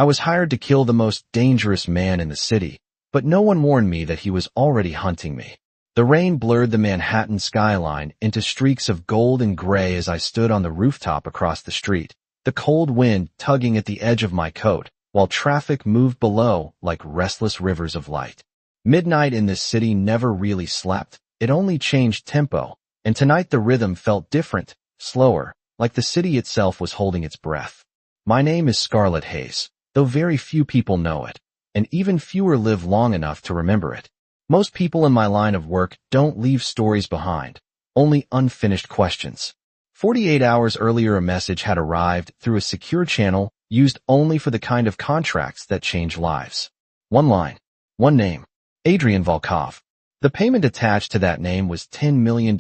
I was hired to kill the most dangerous man in the city, but no one warned me that he was already hunting me. The rain blurred the Manhattan skyline into streaks of gold and gray as I stood on the rooftop across the street, the cold wind tugging at the edge of my coat, while traffic moved below like restless rivers of light. Midnight in this city never really slept, it only changed tempo, and tonight the rhythm felt different, slower, like the city itself was holding its breath. My name is Scarlet Hayes, though very few people know it, and even fewer live long enough to remember it. Most people in my line of work don't leave stories behind, only unfinished questions. 48 hours earlier a message had arrived through a secure channel used only for the kind of contracts that change lives. One line, one name, Adrian Volkov. The payment attached to that name was $10 million,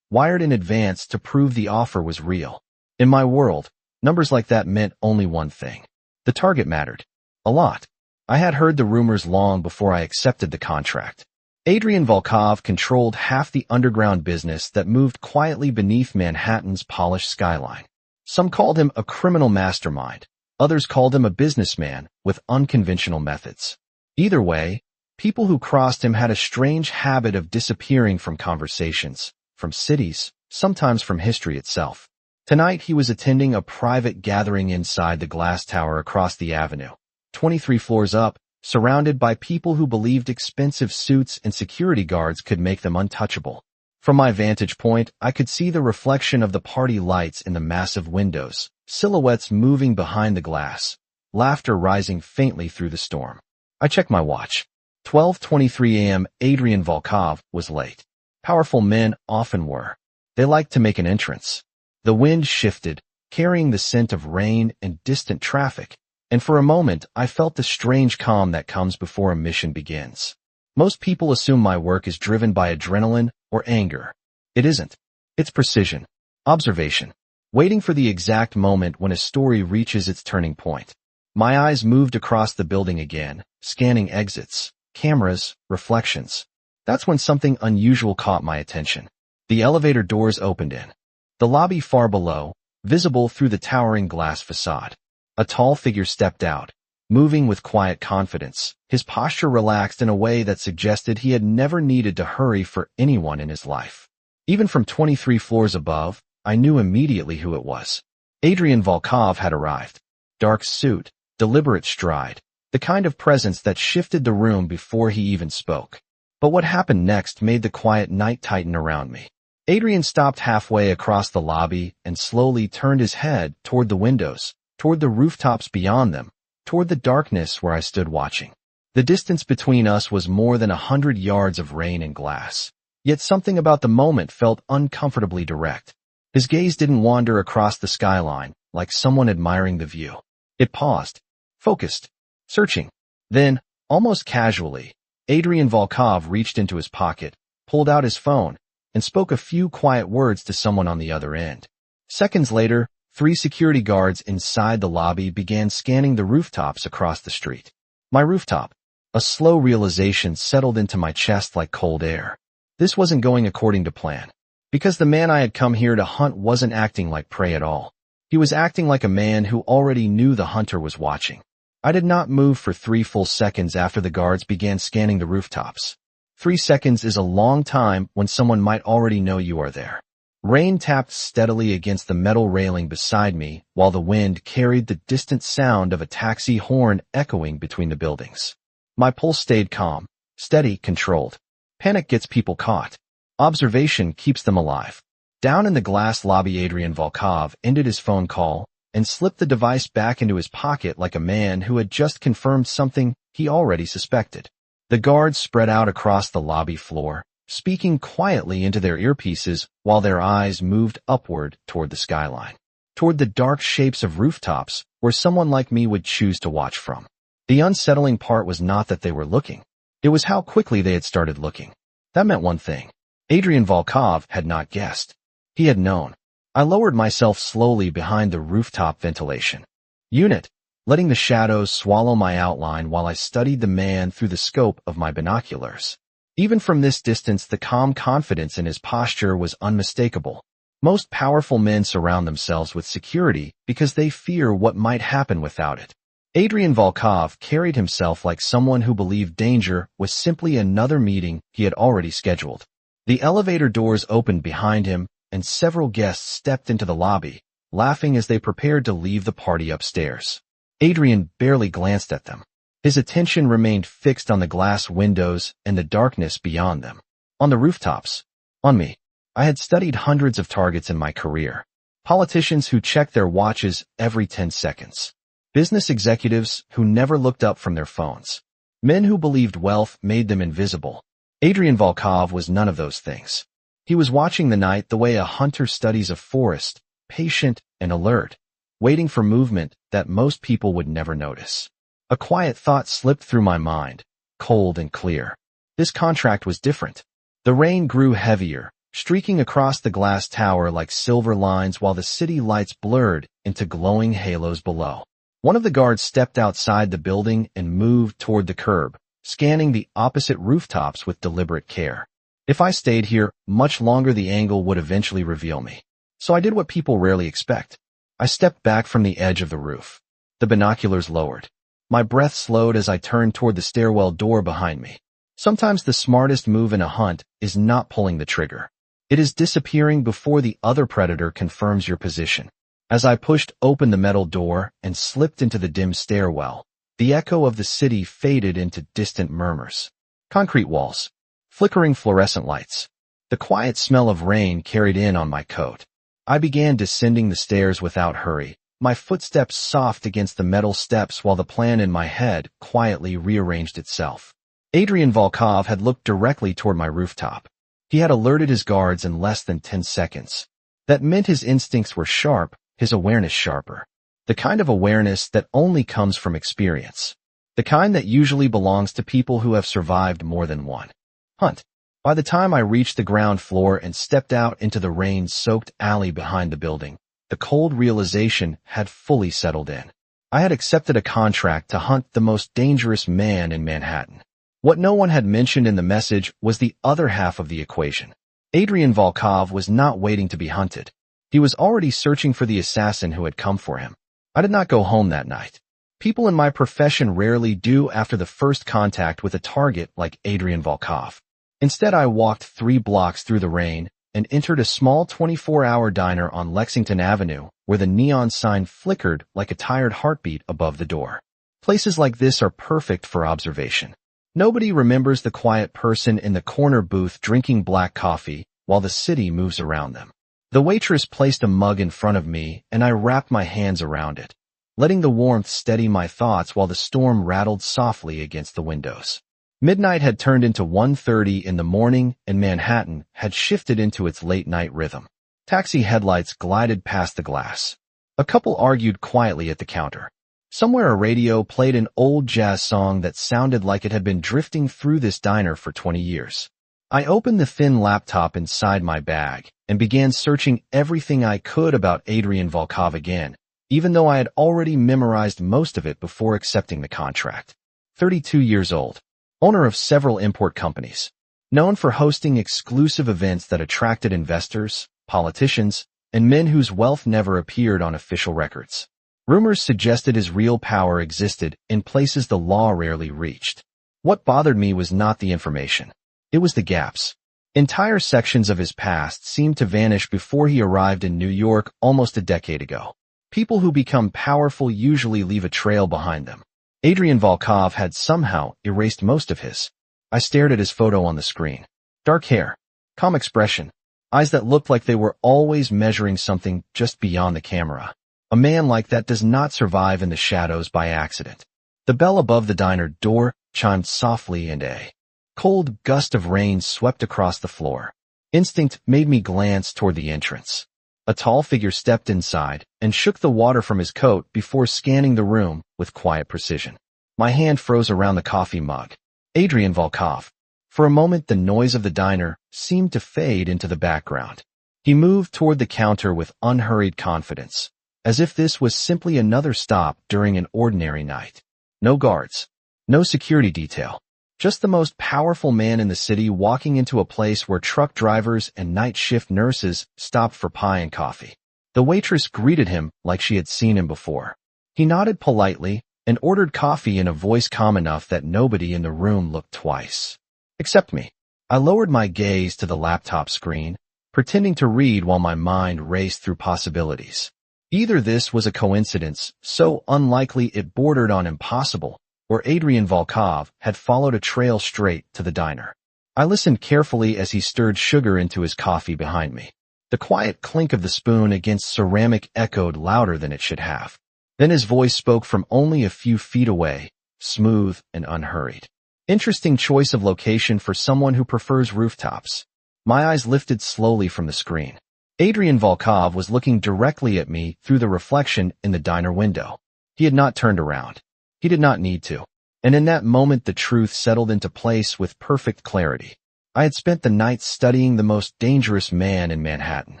wired in advance to prove the offer was real. In my world, numbers like that meant only one thing. The target mattered. A lot. I had heard the rumors long before I accepted the contract. Adrian Volkov controlled half the underground business that moved quietly beneath Manhattan's polished skyline. Some called him a criminal mastermind. Others called him a businessman with unconventional methods. Either way, people who crossed him had a strange habit of disappearing from conversations, from cities, sometimes from history itself. Tonight he was attending a private gathering inside the glass tower across the avenue, 23 floors up, surrounded by people who believed expensive suits and security guards could make them untouchable. From my vantage point, I could see the reflection of the party lights in the massive windows, silhouettes moving behind the glass, laughter rising faintly through the storm. I checked my watch. 12:23 a.m. Adrian Volkov was late. Powerful men often were. They liked to make an entrance. The wind shifted, carrying the scent of rain and distant traffic, and for a moment I felt the strange calm that comes before a mission begins. Most people assume my work is driven by adrenaline or anger. It isn't. It's precision, observation, waiting for the exact moment when a story reaches its turning point. My eyes moved across the building again, scanning exits, cameras, reflections. That's when something unusual caught my attention. The elevator doors opened in. The lobby far below, visible through the towering glass facade. A tall figure stepped out, moving with quiet confidence, his posture relaxed in a way that suggested he had never needed to hurry for anyone in his life. Even from 23 floors above, I knew immediately who it was. Adrian Volkov had arrived. Dark suit, deliberate stride, the kind of presence that shifted the room before he even spoke. But what happened next made the quiet night tighten around me. Adrian stopped halfway across the lobby and slowly turned his head toward the windows, toward the rooftops beyond them, toward the darkness where I stood watching. The distance between us was more than 100 yards of rain and glass. Yet something about the moment felt uncomfortably direct. His gaze didn't wander across the skyline, like someone admiring the view. It paused, focused, searching. Then, almost casually, Adrian Volkov reached into his pocket, pulled out his phone, and spoke a few quiet words to someone on the other end. Seconds later, 3 security guards inside the lobby began scanning the rooftops across the street. My rooftop. A slow realization settled into my chest like cold air. This wasn't going according to plan. Because the man I had come here to hunt wasn't acting like prey at all. He was acting like a man who already knew the hunter was watching. I did not move for 3 full seconds after the guards began scanning the rooftops. 3 seconds is a long time when someone might already know you are there. Rain tapped steadily against the metal railing beside me, while the wind carried the distant sound of a taxi horn echoing between the buildings. My pulse stayed calm, steady, controlled. Panic gets people caught. Observation keeps them alive. Down in the glass lobby, Adrian Volkov ended his phone call and slipped the device back into his pocket like a man who had just confirmed something he already suspected. The guards spread out across the lobby floor, speaking quietly into their earpieces while their eyes moved upward toward the skyline, toward the dark shapes of rooftops where someone like me would choose to watch from. The unsettling part was not that they were looking. It was how quickly they had started looking. That meant one thing. Adrian Volkov had not guessed. He had known. I lowered myself slowly behind the rooftop ventilation unit, letting the shadows swallow my outline while I studied the man through the scope of my binoculars. Even from this distance, the calm confidence in his posture was unmistakable. Most powerful men surround themselves with security because they fear what might happen without it. Adrian Volkov carried himself like someone who believed danger was simply another meeting he had already scheduled. The elevator doors opened behind him, and several guests stepped into the lobby, laughing as they prepared to leave the party upstairs. Adrian barely glanced at them. His attention remained fixed on the glass windows and the darkness beyond them. On the rooftops. On me. I had studied hundreds of targets in my career. Politicians who checked their watches every 10 seconds. Business executives who never looked up from their phones. Men who believed wealth made them invisible. Adrian Volkov was none of those things. He was watching the night the way a hunter studies a forest, patient and alert, waiting for movement that most people would never notice. A quiet thought slipped through my mind, cold and clear. This contract was different. The rain grew heavier, streaking across the glass tower like silver lines while the city lights blurred into glowing halos below. One of the guards stepped outside the building and moved toward the curb, scanning the opposite rooftops with deliberate care. If I stayed here much longer, the angle would eventually reveal me. So I did what people rarely expect. I stepped back from the edge of the roof. The binoculars lowered. My breath slowed as I turned toward the stairwell door behind me. Sometimes the smartest move in a hunt is not pulling the trigger. It is disappearing before the other predator confirms your position. As I pushed open the metal door and slipped into the dim stairwell, the echo of the city faded into distant murmurs. Concrete walls. Flickering fluorescent lights. The quiet smell of rain carried in on my coat. I began descending the stairs without hurry, my footsteps soft against the metal steps while the plan in my head quietly rearranged itself. Adrian Volkov had looked directly toward my rooftop. He had alerted his guards in less than 10 seconds. That meant his instincts were sharp, his awareness sharper. The kind of awareness that only comes from experience. The kind that usually belongs to people who have survived more than one hunt. By the time I reached the ground floor and stepped out into the rain-soaked alley behind the building, the cold realization had fully settled in. I had accepted a contract to hunt the most dangerous man in Manhattan. What no one had mentioned in the message was the other half of the equation. Adrian Volkov was not waiting to be hunted. He was already searching for the assassin who had come for him. I did not go home that night. People in my profession rarely do after the first contact with a target like Adrian Volkov. Instead, I walked 3 blocks through the rain and entered a small 24-hour diner on Lexington Avenue where the neon sign flickered like a tired heartbeat above the door. Places like this are perfect for observation. Nobody remembers the quiet person in the corner booth drinking black coffee while the city moves around them. The waitress placed a mug in front of me and I wrapped my hands around it, letting the warmth steady my thoughts while the storm rattled softly against the windows. Midnight had turned into 1:30 in the morning and Manhattan had shifted into its late-night rhythm. Taxi headlights glided past the glass. A couple argued quietly at the counter. Somewhere a radio played an old jazz song that sounded like it had been drifting through this diner for 20 years. I opened the thin laptop inside my bag and began searching everything I could about Adrian Volkov again, even though I had already memorized most of it before accepting the contract. 32 years old. Owner of several import companies, known for hosting exclusive events that attracted investors, politicians, and men whose wealth never appeared on official records. Rumors suggested his real power existed in places the law rarely reached. What bothered me was not the information. It was the gaps. Entire sections of his past seemed to vanish before he arrived in New York almost a decade ago. People who become powerful usually leave a trail behind them. Adrian Volkov had somehow erased most of his. I stared at his photo on the screen. Dark hair, calm expression, eyes that looked like they were always measuring something just beyond the camera. A man like that does not survive in the shadows by accident. The bell above the diner door chimed softly and a cold gust of rain swept across the floor. Instinct made me glance toward the entrance. A tall figure stepped inside and shook the water from his coat before scanning the room with quiet precision. My hand froze around the coffee mug. Adrian Volkov. For a moment, the noise of the diner seemed to fade into the background. He moved toward the counter with unhurried confidence, as if this was simply another stop during an ordinary night. No guards. No security detail. Just the most powerful man in the city walking into a place where truck drivers and night shift nurses stopped for pie and coffee. The waitress greeted him like she had seen him before. He nodded politely, and ordered coffee in a voice calm enough that nobody in the room looked twice. Except me. I lowered my gaze to the laptop screen, pretending to read while my mind raced through possibilities. Either this was a coincidence, so unlikely it bordered on impossible, or Adrian Volkov had followed a trail straight to the diner. I listened carefully as he stirred sugar into his coffee behind me. The quiet clink of the spoon against ceramic echoed louder than it should have. Then his voice spoke from only a few feet away, smooth and unhurried. Interesting choice of location for someone who prefers rooftops. My eyes lifted slowly from the screen. Adrian Volkov was looking directly at me through the reflection in the diner window. He had not turned around. He did not need to. And in that moment the truth settled into place with perfect clarity. I had spent the night studying the most dangerous man in Manhattan.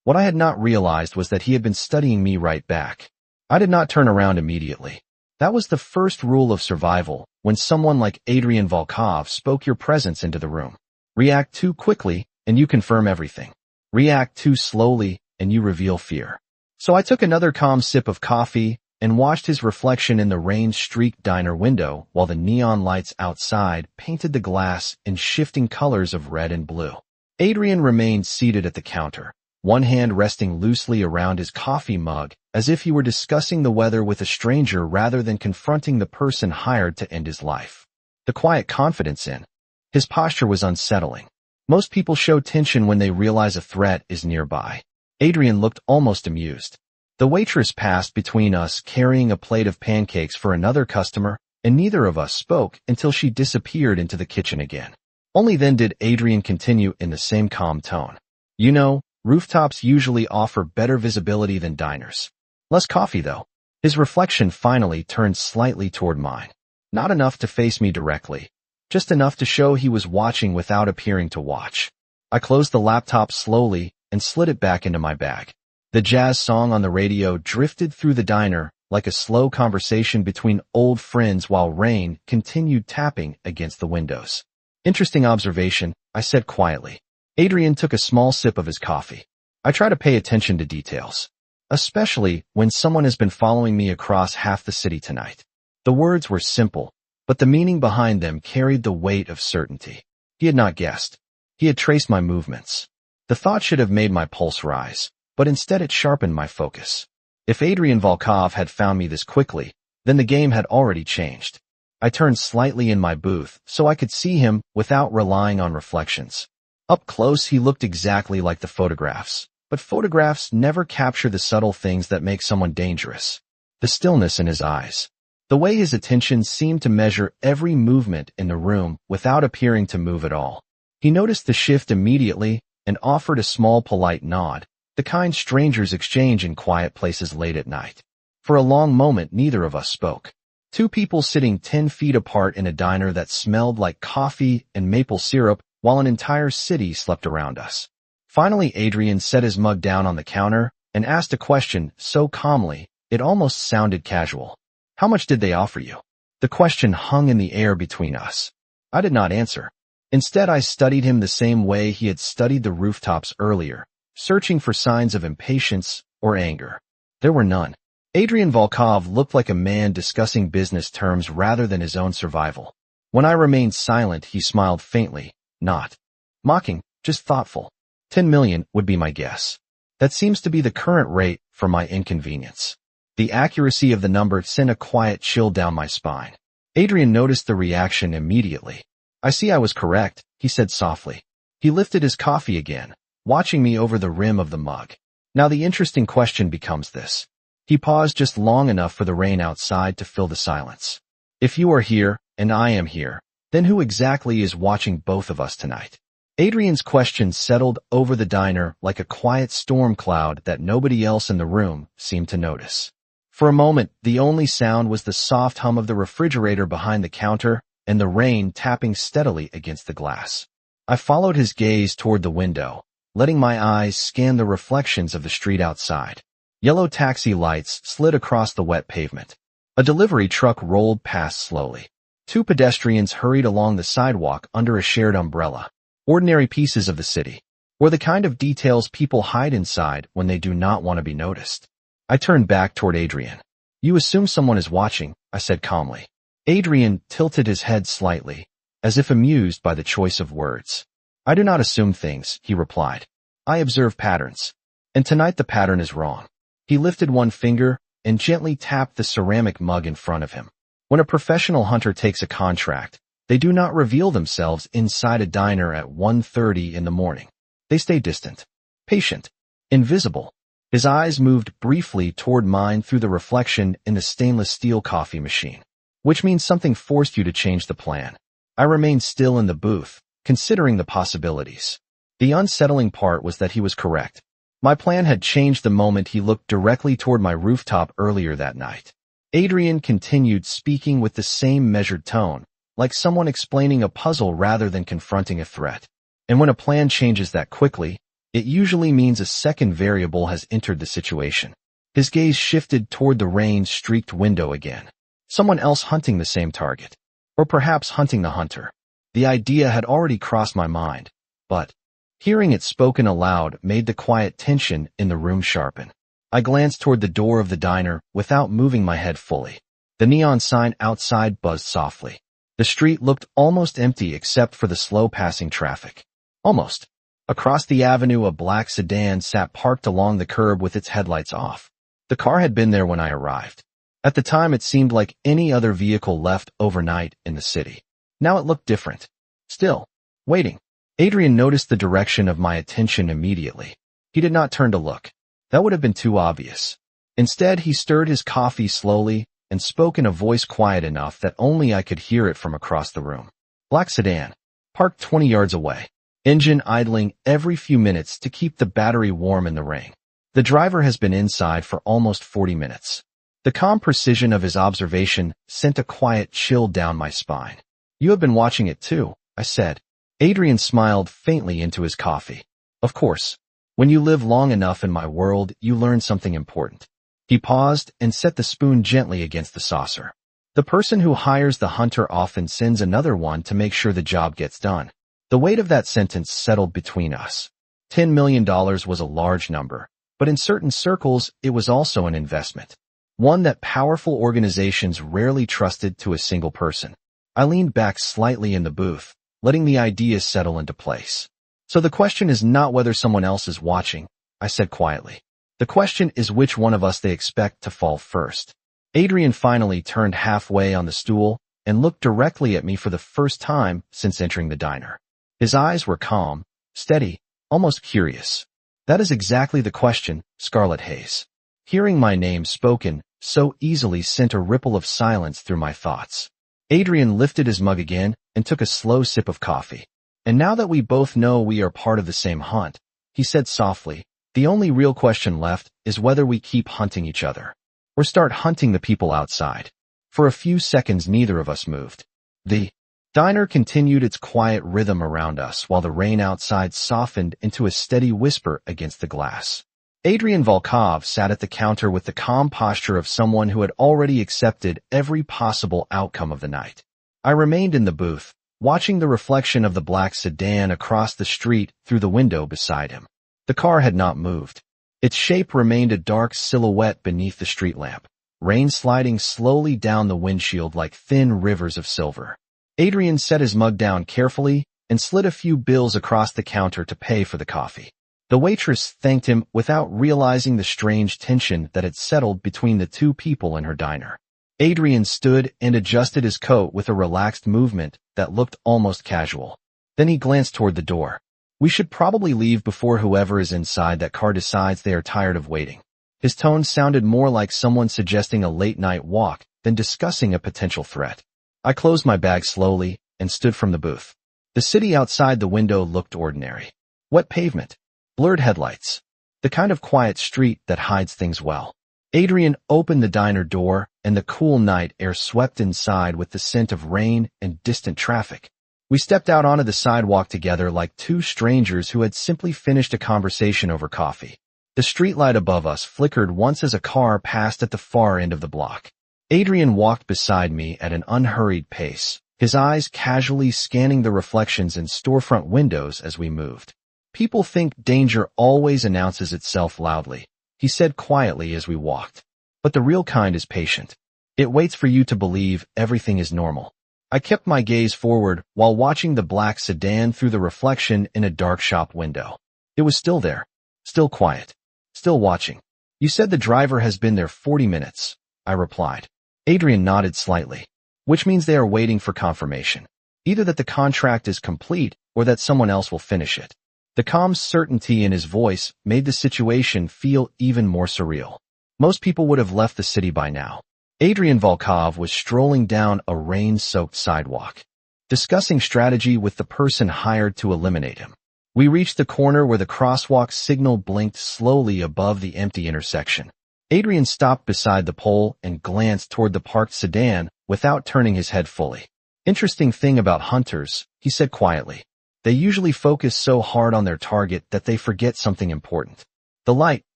What I had not realized was that he had been studying me right back. I did not turn around immediately. That was the first rule of survival when someone like Adrian Volkov spoke your presence into the room. React too quickly, and you confirm everything. React too slowly, and you reveal fear. So I took another calm sip of coffee and watched his reflection in the rain-streaked diner window while the neon lights outside painted the glass in shifting colors of red and blue. Adrian remained seated at the counter, one hand resting loosely around his coffee mug as if he were discussing the weather with a stranger rather than confronting the person hired to end his life. The quiet confidence in his posture was unsettling. Most people show tension when they realize a threat is nearby. Adrian looked almost amused. The waitress passed between us carrying a plate of pancakes for another customer, and neither of us spoke until she disappeared into the kitchen again. Only then did Adrian continue in the same calm tone. You know, rooftops usually offer better visibility than diners. Less coffee, though. His reflection finally turned slightly toward mine. Not enough to face me directly. Just enough to show he was watching without appearing to watch. I closed the laptop slowly and slid it back into my bag. The jazz song on the radio drifted through the diner like a slow conversation between old friends while rain continued tapping against the windows. Interesting observation, I said quietly. Adrian took a small sip of his coffee. I try to pay attention to details, especially when someone has been following me across half the city tonight. The words were simple, but the meaning behind them carried the weight of certainty. He had not guessed. He had traced my movements. The thought should have made my pulse rise, but instead it sharpened my focus. If Adrian Volkov had found me this quickly, then the game had already changed. I turned slightly in my booth so I could see him without relying on reflections. Up close he looked exactly like the photographs, but photographs never capture the subtle things that make someone dangerous. The stillness in his eyes. The way his attention seemed to measure every movement in the room without appearing to move at all. He noticed the shift immediately and offered a small polite nod, the kind strangers exchange in quiet places late at night. For a long moment neither of us spoke. Two people sitting 10 feet apart in a diner that smelled like coffee and maple syrup while an entire city slept around us. Finally Adrian set his mug down on the counter and asked a question so calmly it almost sounded casual. How much did they offer you? The question hung in the air between us. I did not answer. Instead, I studied him the same way he had studied the rooftops earlier, searching for signs of impatience or anger. There were none. Adrian Volkov looked like a man discussing business terms rather than his own survival. When I remained silent, he smiled faintly, not mocking, just thoughtful. 10 million would be my guess. That seems to be the current rate for my inconvenience. The accuracy of the number sent a quiet chill down my spine. Adrian noticed the reaction immediately. I see I was correct, he said softly. He lifted his coffee again, watching me over the rim of the mug. Now the interesting question becomes this. He paused just long enough for the rain outside to fill the silence. If you are here, and I am here, then who exactly is watching both of us tonight? Adrian's question settled over the diner like a quiet storm cloud that nobody else in the room seemed to notice. For a moment, the only sound was the soft hum of the refrigerator behind the counter and the rain tapping steadily against the glass. I followed his gaze toward the window, letting my eyes scan the reflections of the street outside. Yellow taxi lights slid across the wet pavement. A delivery truck rolled past slowly. Two pedestrians hurried along the sidewalk under a shared umbrella. Ordinary pieces of the city, or the kind of details people hide inside when they do not want to be noticed. I turned back toward Adrian. You assume someone is watching, I said calmly. Adrian tilted his head slightly, as if amused by the choice of words. I do not assume things, he replied. I observe patterns. And tonight the pattern is wrong. He lifted one finger and gently tapped the ceramic mug in front of him. When a professional hunter takes a contract, they do not reveal themselves inside a diner at 1:30 in the morning. They stay distant, patient, invisible. His eyes moved briefly toward mine through the reflection in the stainless steel coffee machine. Which means something forced you to change the plan. I remained still in the booth, considering the possibilities. The unsettling part was that he was correct. My plan had changed the moment he looked directly toward my rooftop earlier that night. Adrian continued speaking with the same measured tone, like someone explaining a puzzle rather than confronting a threat. And when a plan changes that quickly, it usually means a second variable has entered the situation. His gaze shifted toward the rain-streaked window again. Someone else hunting the same target. Or perhaps hunting the hunter. The idea had already crossed my mind, but hearing it spoken aloud made the quiet tension in the room sharpen. I glanced toward the door of the diner without moving my head fully. The neon sign outside buzzed softly. The street looked almost empty except for the slow-passing traffic. Almost. Across the avenue, a black sedan sat parked along the curb with its headlights off. The car had been there when I arrived. At the time, it seemed like any other vehicle left overnight in the city. Now it looked different. Still, waiting. Adrian noticed the direction of my attention immediately. He did not turn to look. That would have been too obvious. Instead, he stirred his coffee slowly and spoke in a voice quiet enough that only I could hear it from across the room. Black sedan. Parked 20 yards away. Engine idling every few minutes to keep the battery warm in the rain. The driver has been inside for almost 40 minutes. The calm precision of his observation sent a quiet chill down my spine. You have been watching it too, I said. Adrian smiled faintly into his coffee. Of course. When you live long enough in my world, you learn something important. He paused and set the spoon gently against the saucer. The person who hires the hunter often sends another one to make sure the job gets done. The weight of that sentence settled between us. $10 million was a large number, but in certain circles, it was also an investment. One that powerful organizations rarely trusted to a single person. I leaned back slightly in the booth, letting the idea settle into place. So the question is not whether someone else is watching, I said quietly. The question is which one of us they expect to fall first. Adrian finally turned halfway on the stool and looked directly at me for the first time since entering the diner. His eyes were calm, steady, almost curious. That is exactly the question, Scarlet Hayes. Hearing my name spoken so easily sent a ripple of silence through my thoughts. Adrian lifted his mug again and took a slow sip of coffee. And now that we both know we are part of the same hunt, he said softly, the only real question left is whether we keep hunting each other or start hunting the people outside. For a few seconds, neither of us moved. The diner continued its quiet rhythm around us while the rain outside softened into a steady whisper against the glass. Adrian Volkov sat at the counter with the calm posture of someone who had already accepted every possible outcome of the night. I remained in the booth, watching the reflection of the black sedan across the street through the window beside him. The car had not moved. Its shape remained a dark silhouette beneath the street lamp, rain sliding slowly down the windshield like thin rivers of silver. Adrian set his mug down carefully and slid a few bills across the counter to pay for the coffee. The waitress thanked him without realizing the strange tension that had settled between the two people in her diner. Adrian stood and adjusted his coat with a relaxed movement that looked almost casual. Then he glanced toward the door. We should probably leave before whoever is inside that car decides they are tired of waiting. His tone sounded more like someone suggesting a late-night walk than discussing a potential threat. I closed my bag slowly and stood from the booth. The city outside the window looked ordinary. Wet pavement. Blurred headlights. The kind of quiet street that hides things well. Adrian opened the diner door, and the cool night air swept inside with the scent of rain and distant traffic. We stepped out onto the sidewalk together like two strangers who had simply finished a conversation over coffee. The streetlight above us flickered once as a car passed at the far end of the block. Adrian walked beside me at an unhurried pace, his eyes casually scanning the reflections in storefront windows as we moved. People think danger always announces itself loudly, he said quietly as we walked. But the real kind is patient. It waits for you to believe everything is normal. I kept my gaze forward while watching the black sedan through the reflection in a dark shop window. It was still there, still quiet, still watching. You said the driver has been there 40 minutes, I replied. Adrian nodded slightly, which means they are waiting for confirmation. Either that the contract is complete or that someone else will finish it. The calm certainty in his voice made the situation feel even more surreal. Most people would have left the city by now. Adrian Volkov was strolling down a rain-soaked sidewalk, discussing strategy with the person hired to eliminate him. We reached the corner where the crosswalk signal blinked slowly above the empty intersection. Adrian stopped beside the pole and glanced toward the parked sedan without turning his head fully. Interesting thing about hunters, he said quietly. They usually focus so hard on their target that they forget something important. The light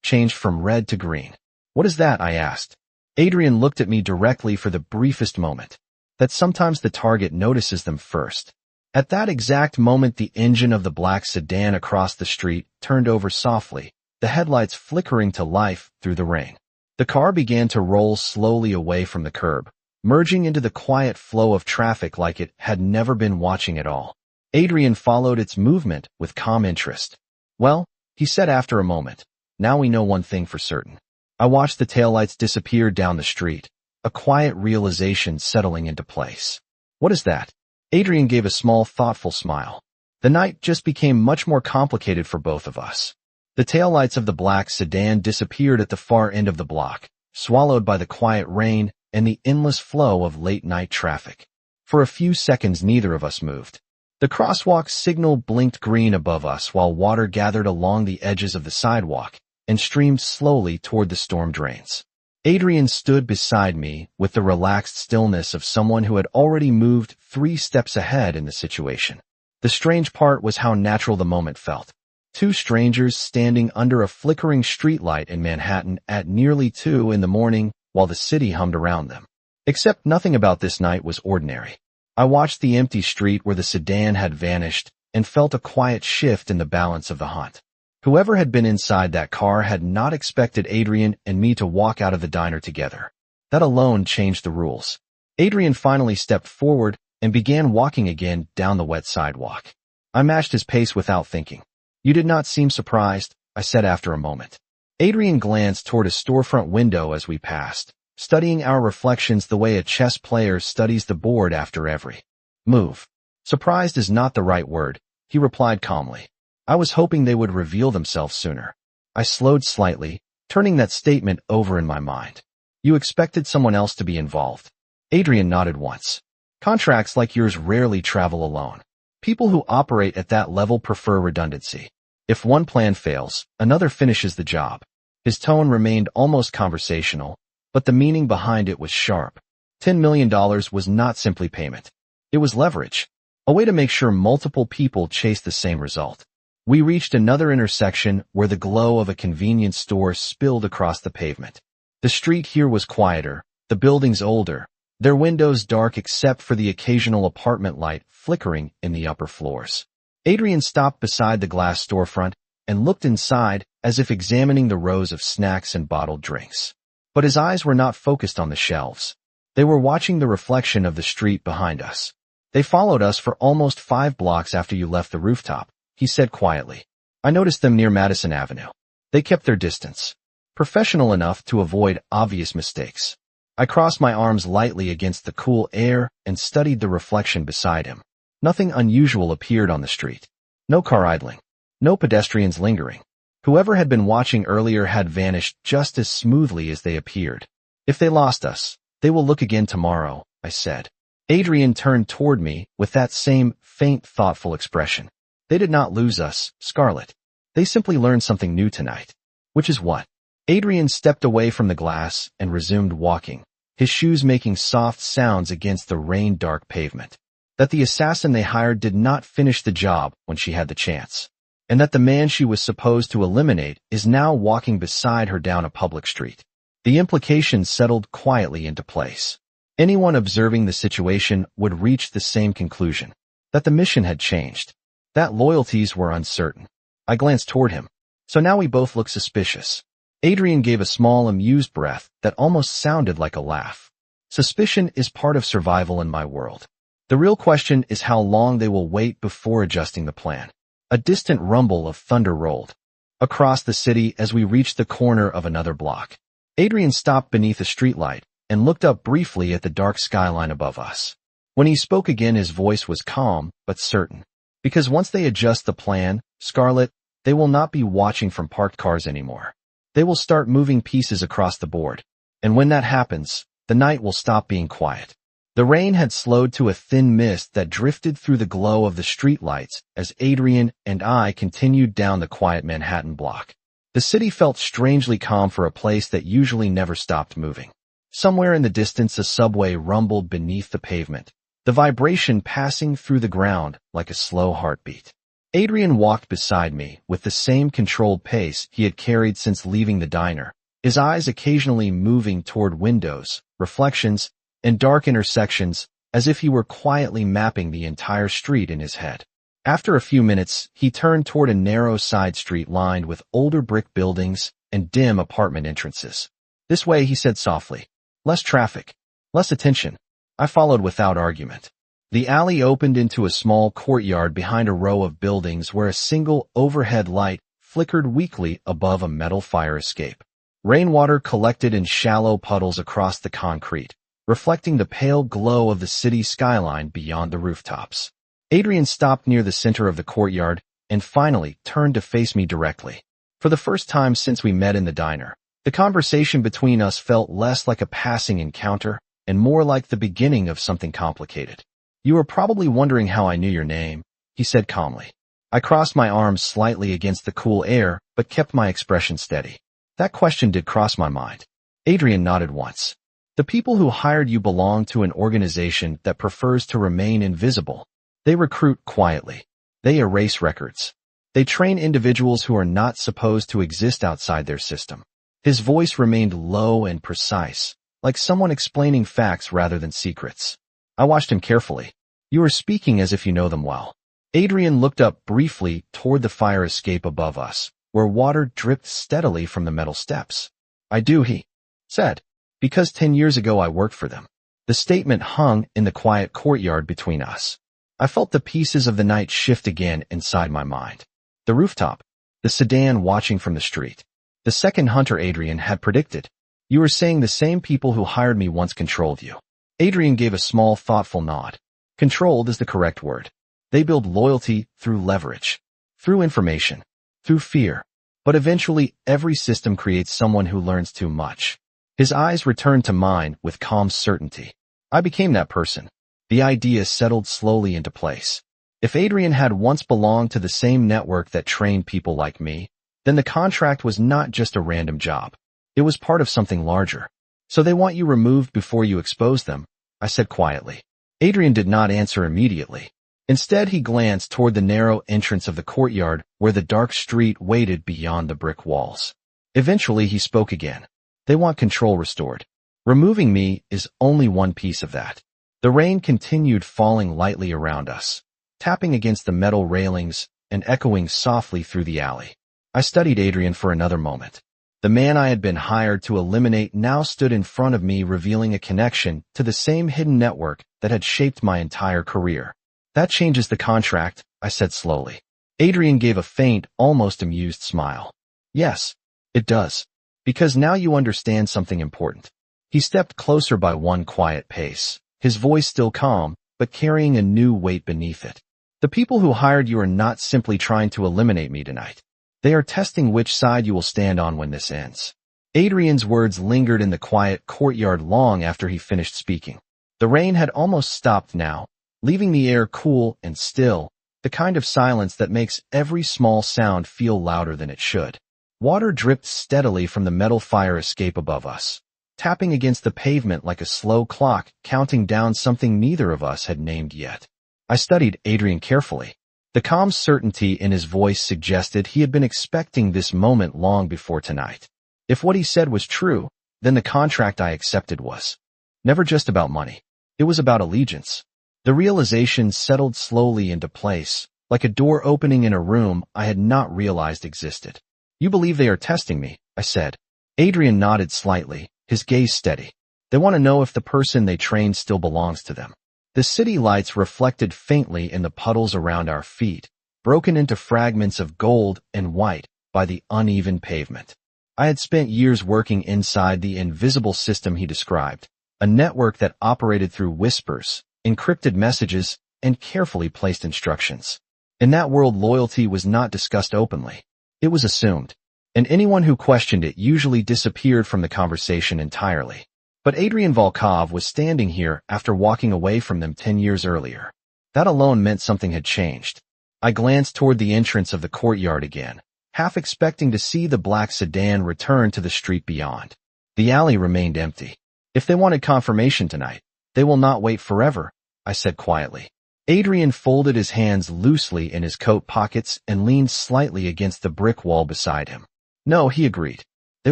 changed from red to green. What is that? I asked. Adrian looked at me directly for the briefest moment. That sometimes the target notices them first. At that exact moment, the engine of the black sedan across the street turned over softly, the headlights flickering to life through the rain. The car began to roll slowly away from the curb, merging into the quiet flow of traffic like it had never been watching at all. Adrian followed its movement with calm interest. Well, he said after a moment, now we know one thing for certain. I watched the taillights disappear down the street, a quiet realization settling into place. What is that? Adrian gave a small, thoughtful smile. The night just became much more complicated for both of us. The taillights of the black sedan disappeared at the far end of the block, swallowed by the quiet rain and the endless flow of late-night traffic. For a few seconds, neither of us moved. The crosswalk signal blinked green above us while water gathered along the edges of the sidewalk and streamed slowly toward the storm drains. Adrian stood beside me with the relaxed stillness of someone who had already moved 3 steps ahead in the situation. The strange part was how natural the moment felt. 2 strangers standing under a flickering streetlight in Manhattan at nearly 2 in the morning while the city hummed around them. Except nothing about this night was ordinary. I watched the empty street where the sedan had vanished and felt a quiet shift in the balance of the hunt. Whoever had been inside that car had not expected Adrian and me to walk out of the diner together. That alone changed the rules. Adrian finally stepped forward and began walking again down the wet sidewalk. I matched his pace without thinking. You did not seem surprised, I said after a moment. Adrian glanced toward a storefront window as we passed, studying our reflections the way a chess player studies the board after every move. Surprised is not the right word, he replied calmly. I was hoping they would reveal themselves sooner. I slowed slightly, turning that statement over in my mind. You expected someone else to be involved. Adrian nodded once. Contracts like yours rarely travel alone. People who operate at that level prefer redundancy. If one plan fails, another finishes the job. His tone remained almost conversational, but the meaning behind it was sharp. $10 million was not simply payment. It was leverage, a way to make sure multiple people chased the same result. We reached another intersection where the glow of a convenience store spilled across the pavement. The street here was quieter, the buildings older, their windows dark except for the occasional apartment light flickering in the upper floors. Adrian stopped beside the glass storefront and looked inside as if examining the rows of snacks and bottled drinks. But his eyes were not focused on the shelves. They were watching the reflection of the street behind us. They followed us for almost 5 blocks after you left the rooftop, he said quietly. I noticed them near Madison Avenue. They kept their distance, professional enough to avoid obvious mistakes. I crossed my arms lightly against the cool air and studied the reflection beside him. Nothing unusual appeared on the street. No car idling. No pedestrians lingering. Whoever had been watching earlier had vanished just as smoothly as they appeared. If they lost us, they will look again tomorrow, I said. Adrian turned toward me with that same faint, thoughtful expression. They did not lose us, Scarlett. They simply learned something new tonight. Which is what? Adrian stepped away from the glass and resumed walking, his shoes making soft sounds against the rain-dark pavement. That the assassin they hired did not finish the job when she had the chance, and that the man she was supposed to eliminate is now walking beside her down a public street. The implications settled quietly into place. Anyone observing the situation would reach the same conclusion, that the mission had changed, that loyalties were uncertain. I glanced toward him. So now we both look suspicious. Adrian gave a small, amused breath that almost sounded like a laugh. Suspicion is part of survival in my world. The real question is how long they will wait before adjusting the plan. A distant rumble of thunder rolled across the city as we reached the corner of another block. Adrian stopped beneath a streetlight and looked up briefly at the dark skyline above us. When he spoke again, his voice was calm but certain. Because once they adjust the plan, Scarlett, they will not be watching from parked cars anymore. They will start moving pieces across the board. And when that happens, the night will stop being quiet. The rain had slowed to a thin mist that drifted through the glow of the streetlights as Adrian and I continued down the quiet Manhattan block. The city felt strangely calm for a place that usually never stopped moving. Somewhere in the distance, a subway rumbled beneath the pavement, the vibration passing through the ground like a slow heartbeat. Adrian walked beside me with the same controlled pace he had carried since leaving the diner, his eyes occasionally moving toward windows, reflections, and dark intersections as if he were quietly mapping the entire street in his head. After a few minutes, he turned toward a narrow side street lined with older brick buildings and dim apartment entrances. "This way," he said softly. "Less traffic. Less attention." I followed without argument. The alley opened into a small courtyard behind a row of buildings where a single overhead light flickered weakly above a metal fire escape. Rainwater collected in shallow puddles across the concrete, reflecting the pale glow of the city skyline beyond the rooftops. Adrian stopped near the center of the courtyard and finally turned to face me directly. For the first time since we met in the diner, the conversation between us felt less like a passing encounter and more like the beginning of something complicated. "You are probably wondering how I knew your name," he said calmly. I crossed my arms slightly against the cool air but kept my expression steady. "That question did cross my mind." Adrian nodded once. "The people who hired you belong to an organization that prefers to remain invisible. They recruit quietly. They erase records. They train individuals who are not supposed to exist outside their system." His voice remained low and precise, like someone explaining facts rather than secrets. I watched him carefully. "You are speaking as if you know them well." Adrian looked up briefly toward the fire escape above us, where water dripped steadily from the metal steps. "I do," he said. "Because 10 years ago I worked for them." The statement hung in the quiet courtyard between us. I felt the pieces of the night shift again inside my mind. The rooftop, the sedan watching from the street. The second hunter Adrian had predicted. "You are saying the same people who hired me once controlled you." Adrian gave a small, thoughtful nod. "Controlled is the correct word. They build loyalty through leverage, through information, through fear. But eventually, every system creates someone who learns too much." His eyes returned to mine with calm certainty. I became that person. The idea settled slowly into place. If Adrian had once belonged to the same network that trained people like me, then the contract was not just a random job. It was part of something larger. "So they want you removed before you expose them," I said quietly. Adrian did not answer immediately. Instead, he glanced toward the narrow entrance of the courtyard where the dark street waited beyond the brick walls. Eventually, he spoke again. "They want control restored. Removing me is only one piece of that." The rain continued falling lightly around us, tapping against the metal railings and echoing softly through the alley. I studied Adrian for another moment. The man I had been hired to eliminate now stood in front of me, revealing a connection to the same hidden network that had shaped my entire career. "That changes the contract," I said slowly. Adrian gave a faint, almost amused smile. "Yes, it does. Because now you understand something important." He stepped closer by one quiet pace, his voice still calm, but carrying a new weight beneath it. "The people who hired you are not simply trying to eliminate me tonight. They are testing which side you will stand on when this ends." Adrian's words lingered in the quiet courtyard long after he finished speaking. The rain had almost stopped now, leaving the air cool and still, the kind of silence that makes every small sound feel louder than it should. Water dripped steadily from the metal fire escape above us, tapping against the pavement like a slow clock counting down something neither of us had named yet. I studied Adrian carefully. The calm certainty in his voice suggested he had been expecting this moment long before tonight. If what he said was true, then the contract I accepted was never just about money. It was about allegiance. The realization settled slowly into place, like a door opening in a room I had not realized existed. "You believe they are testing me," I said, Adrian nodded slightly, his gaze steady. They want to know if the person they trained still belongs to them. The city lights reflected faintly in the puddles around our feet, broken into fragments of gold and white by the uneven pavement. I had spent years working inside the invisible system he described, a network that operated through whispers, encrypted messages, and carefully placed instructions. In that world, loyalty was not discussed openly. It was assumed, and anyone who questioned it usually disappeared from the conversation entirely. But Adrian Volkov was standing here after walking away from them 10 years earlier. That alone meant something had changed. I glanced toward the entrance of the courtyard again, half expecting to see the black sedan return to the street beyond. The alley remained empty. If they wanted confirmation tonight, they will not wait forever, I said quietly. Adrian folded his hands loosely in his coat pockets and leaned slightly against the brick wall beside him. No, he agreed. They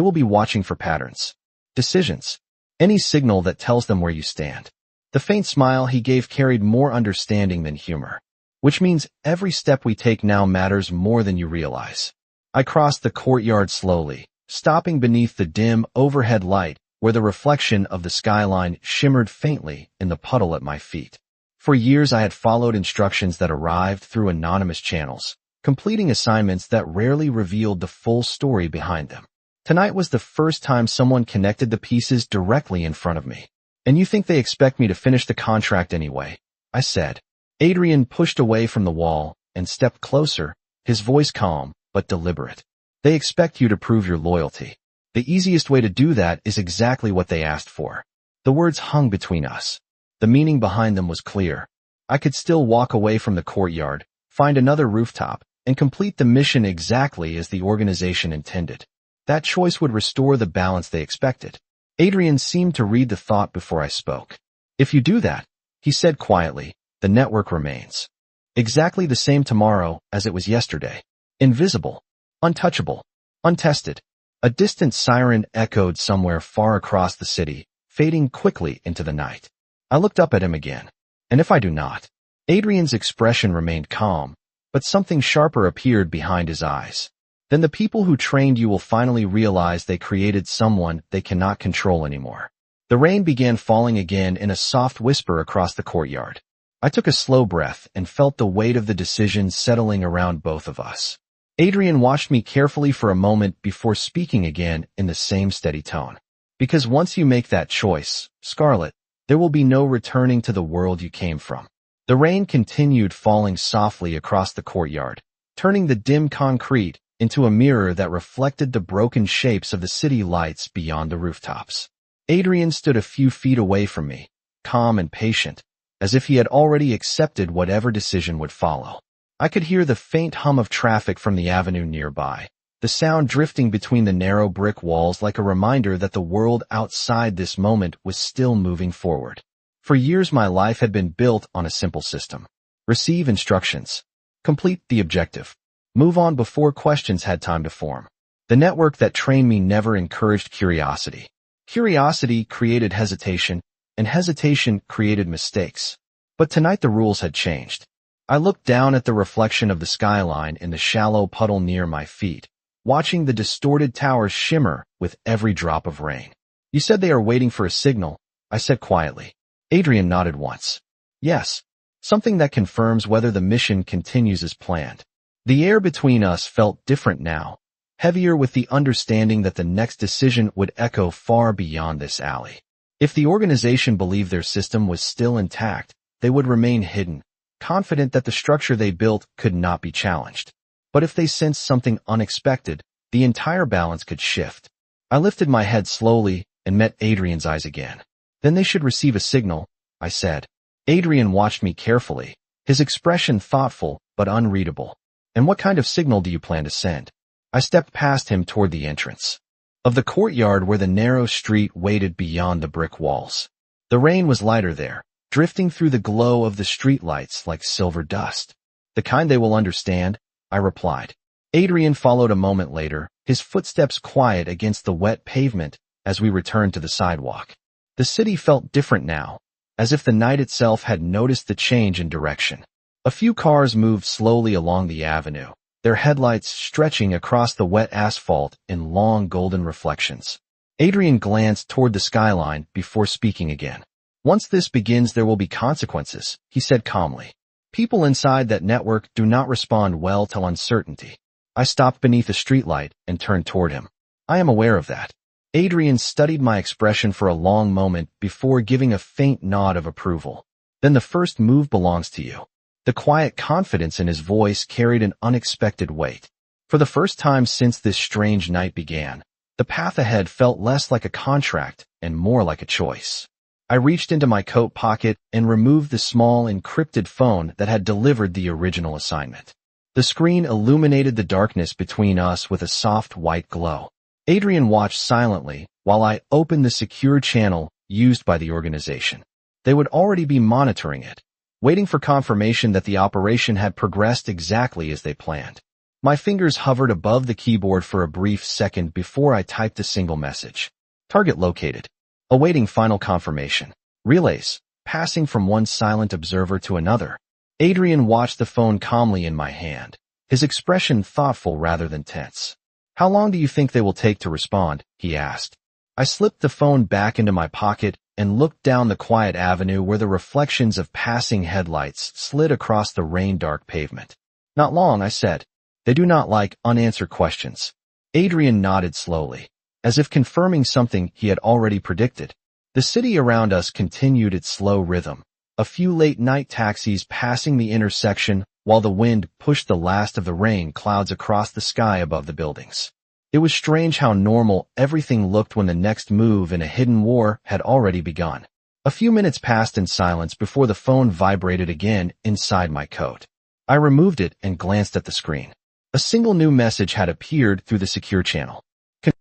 will be watching for patterns, decisions, any signal that tells them where you stand. The faint smile he gave carried more understanding than humor. Which means every step we take now matters more than you realize. I crossed the courtyard slowly, stopping beneath the dim overhead light where the reflection of the skyline shimmered faintly in the puddle at my feet. For years I had followed instructions that arrived through anonymous channels, completing assignments that rarely revealed the full story behind them. Tonight was the first time someone connected the pieces directly in front of me. And you think they expect me to finish the contract anyway? I said. Adrian pushed away from the wall and stepped closer, his voice calm but deliberate. They expect you to prove your loyalty. The easiest way to do that is exactly what they asked for. The words hung between us. The meaning behind them was clear. I could still walk away from the courtyard, find another rooftop, and complete the mission exactly as the organization intended. That choice would restore the balance they expected. Adrian seemed to read the thought before I spoke. If you do that, he said quietly, the network remains exactly the same tomorrow as it was yesterday. Invisible, untouchable, untested. A distant siren echoed somewhere far across the city, fading quickly into the night. I looked up at him again. And if I do not? Adrian's expression remained calm, but something sharper appeared behind his eyes. Then the people who trained you will finally realize they created someone they cannot control anymore. The rain began falling again in a soft whisper across the courtyard. I took a slow breath and felt the weight of the decision settling around both of us. Adrian watched me carefully for a moment before speaking again in the same steady tone. Because once you make that choice, Scarlet, there will be no returning to the world you came from. The rain continued falling softly across the courtyard, turning the dim concrete into a mirror that reflected the broken shapes of the city lights beyond the rooftops. Adrian stood a few feet away from me, calm and patient, as if he had already accepted whatever decision would follow. I could hear the faint hum of traffic from the avenue nearby, the sound drifting between the narrow brick walls like a reminder that the world outside this moment was still moving forward. For years my life had been built on a simple system. Receive instructions. Complete the objective. Move on before questions had time to form. The network that trained me never encouraged curiosity. Curiosity created hesitation, and hesitation created mistakes. But tonight the rules had changed. I looked down at the reflection of the skyline in the shallow puddle near my feet, watching the distorted towers shimmer with every drop of rain. You said they are waiting for a signal, I said quietly. Adrian nodded once. Yes, something that confirms whether the mission continues as planned. The air between us felt different now, heavier with the understanding that the next decision would echo far beyond this alley. If the organization believed their system was still intact, they would remain hidden, confident that the structure they built could not be challenged. But if they sensed something unexpected, the entire balance could shift. I lifted my head slowly and met Adrian's eyes again. Then they should receive a signal, I said. Adrian watched me carefully, his expression thoughtful but unreadable. And what kind of signal do you plan to send? I stepped past him toward the entrance of the courtyard where the narrow street waited beyond the brick walls. The rain was lighter there, drifting through the glow of the streetlights like silver dust. The kind they will understand, I replied. Adrian followed a moment later, his footsteps quiet against the wet pavement as we returned to the sidewalk. The city felt different now, as if the night itself had noticed the change in direction. A few cars moved slowly along the avenue, their headlights stretching across the wet asphalt in long golden reflections. Adrian glanced toward the skyline before speaking again. Once this begins, there will be consequences, he said calmly. People inside that network do not respond well to uncertainty. I stopped beneath a streetlight and turned toward him. I am aware of that. Adrian studied my expression for a long moment before giving a faint nod of approval. Then the first move belongs to you. The quiet confidence in his voice carried an unexpected weight. For the first time since this strange night began, the path ahead felt less like a contract and more like a choice. I reached into my coat pocket and removed the small encrypted phone that had delivered the original assignment. The screen illuminated the darkness between us with a soft white glow. Adrian watched silently while I opened the secure channel used by the organization. They would already be monitoring it, waiting for confirmation that the operation had progressed exactly as they planned. My fingers hovered above the keyboard for a brief second before I typed a single message. Target located. Awaiting final confirmation. Relays, passing from one silent observer to another. Adrian watched the phone calmly in my hand, his expression thoughtful rather than tense. How long do you think they will take to respond? He asked. I slipped the phone back into my pocket and looked down the quiet avenue where the reflections of passing headlights slid across the rain-dark pavement. Not long, I said. They do not like unanswered questions. Adrian nodded slowly, as if confirming something he had already predicted. The city around us continued its slow rhythm, a few late-night taxis passing the intersection while the wind pushed the last of the rain clouds across the sky above the buildings. It was strange how normal everything looked when the next move in a hidden war had already begun. A few minutes passed in silence before the phone vibrated again inside my coat. I removed it and glanced at the screen. A single new message had appeared through the secure channel.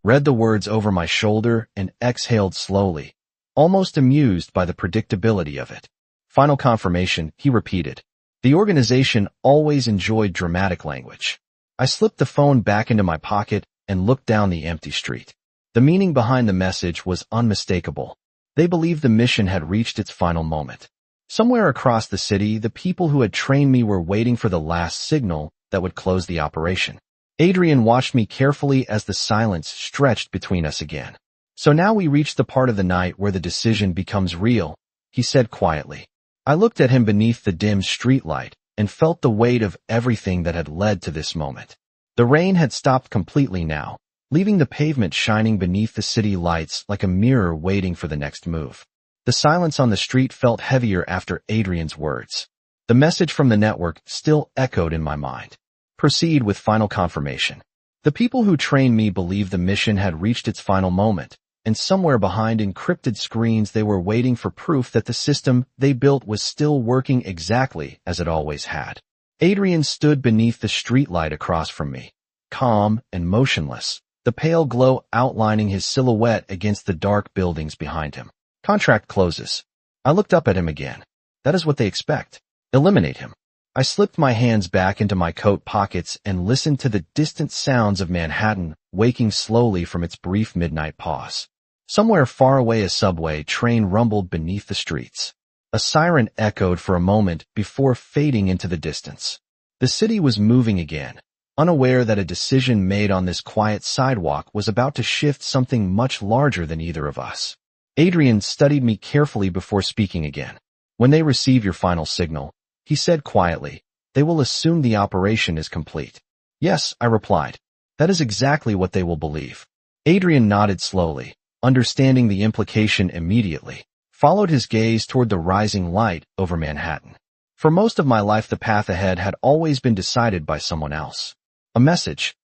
Read the words over my shoulder and exhaled slowly, almost amused by the predictability of it. Final confirmation, he repeated. The organization always enjoyed dramatic language. I slipped the phone back into my pocket and looked down the empty street. The meaning behind the message was unmistakable. They believed the mission had reached its final moment. Somewhere across the city, the people who had trained me were waiting for the last signal that would close the operation. Adrian watched me carefully as the silence stretched between us again. So now we reached the part of the night where the decision becomes real, he said quietly. I looked at him beneath the dim streetlight and felt the weight of everything that had led to this moment. The rain had stopped completely now, leaving the pavement shining beneath the city lights like a mirror waiting for the next move. The silence on the street felt heavier after Adrian's words. The message from the network still echoed in my mind. Proceed with final confirmation. The people who trained me believed the mission had reached its final moment, and somewhere behind encrypted screens they were waiting for proof that the system they built was still working exactly as it always had. Adrian stood beneath the streetlight across from me, calm and motionless, the pale glow outlining his silhouette against the dark buildings behind him. Contract closes. I looked up at him again. That is what they expect. Eliminate him. I slipped my hands back into my coat pockets and listened to the distant sounds of Manhattan waking slowly from its brief midnight pause. Somewhere far away a subway train rumbled beneath the streets. A siren echoed for a moment before fading into the distance. The city was moving again, unaware that a decision made on this quiet sidewalk was about to shift something much larger than either of us. Adrian studied me carefully before speaking again. When they receive your final signal, he said quietly, they will assume the operation is complete. Yes, I replied. That is exactly what they will believe. Adrian nodded slowly, understanding the implication immediately, followed his gaze toward the rising light over Manhattan. For most of my life, the path ahead had always been decided by someone else. A message,